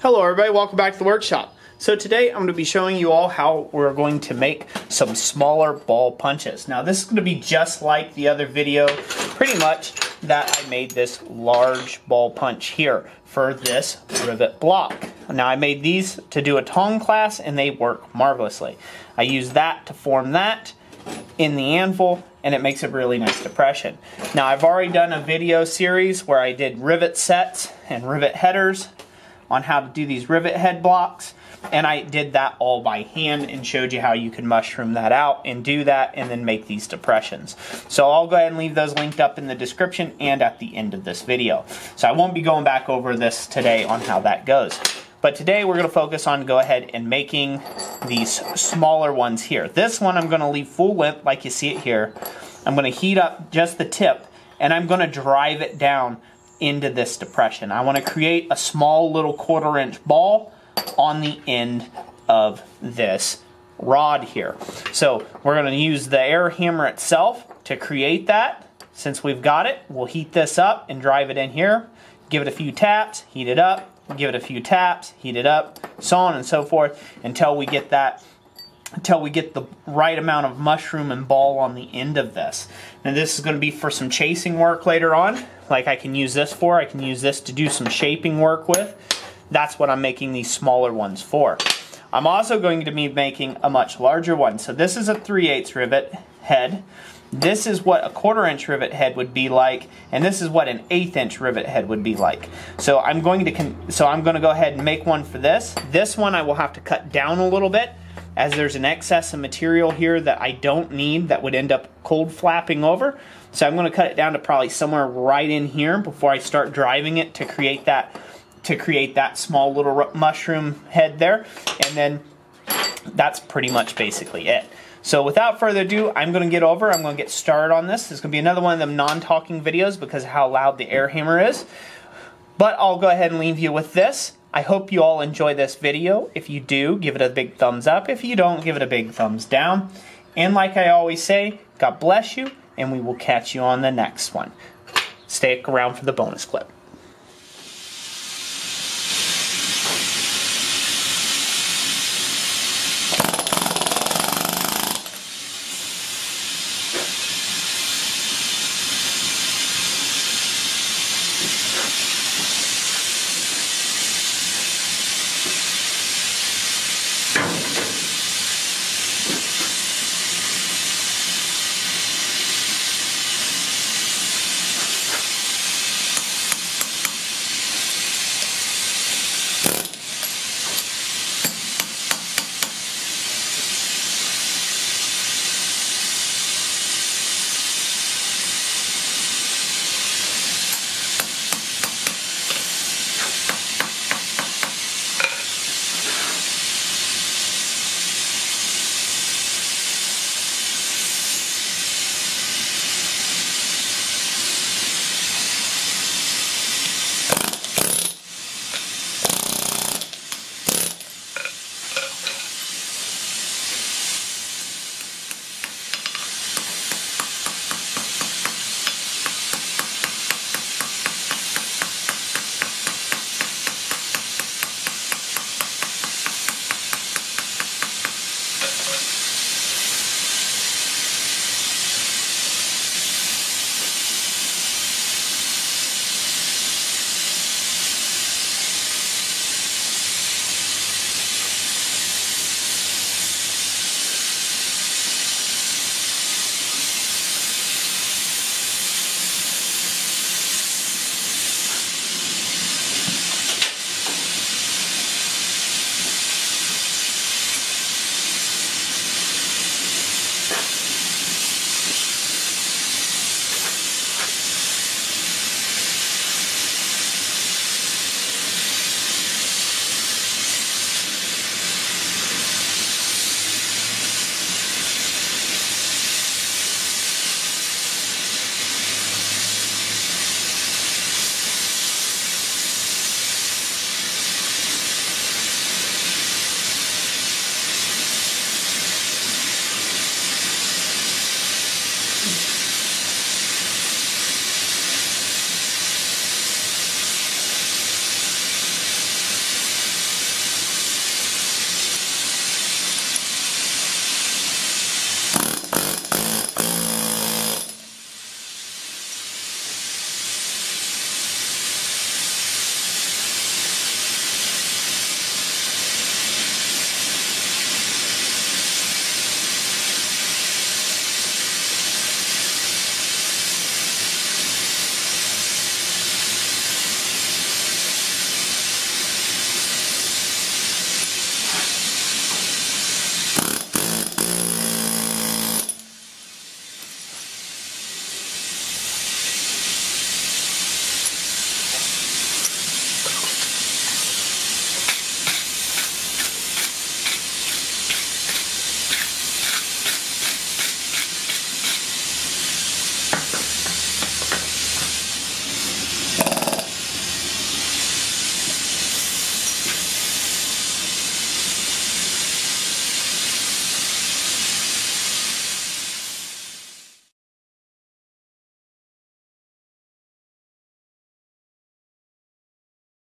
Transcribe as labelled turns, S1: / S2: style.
S1: Hello everybody, welcome back to the workshop. So today I'm going to be showing you all how we're going to make some smaller ball punches. Now this is going to be just like the other video, pretty much, that I made this large ball punch here for this rivet block. Now I made these to do a tong class and they work marvelously. I use that to form that in the anvil and it makes a really nice depression. Now I've already done a video series where I did rivet sets and rivet headers on how to do these rivet head blocks, and I did that all by hand and showed you how you can mushroom that out and do that and then make these depressions. So I'll go ahead and leave those linked up in the description and at the end of this video. So I won't be going back over this today on how that goes. But today we're going to focus on go ahead and making these smaller ones here. This one I'm going to leave full length like you see it here. I'm going to heat up just the tip and I'm going to drive it down into this depression. I want to create a small little 1/4 inch ball on the end of this rod here. So we're going to use the air hammer itself to create that. Since we've got it, we'll heat this up and drive it in here. Give it a few taps, heat it up, give it a few taps, heat it up, so on and so forth until we get that, until we get the right amount of mushroom and ball on the end of this. Now this is going to be for some chasing work later on. Like I can use this for, I can use this to do some shaping work with. That's what I'm making these smaller ones for. I'm also going to be making a much larger one. So this is a 3/8 rivet head. This is what a 1/4 inch rivet head would be like, and this is what an 1/8 inch rivet head would be like. So I'm going to go ahead and make one for this. This one I will have to cut down a little bit, as there's an excess of material here that I don't need that would end up cold flapping over. So I'm going to cut it down to probably somewhere right in here before I start driving it to create that small little mushroom head there. And then that's pretty much basically it. So without further ado, I'm going to get started on this. This is going to be another one of them non-talking videos because of how loud the air hammer is. But I'll go ahead and leave you with this. I hope you all enjoy this video. If you do, give it a big thumbs up. If you don't, give it a big thumbs down. And like I always say, God bless you, and we will catch you on the next one. Stick around for the bonus clip.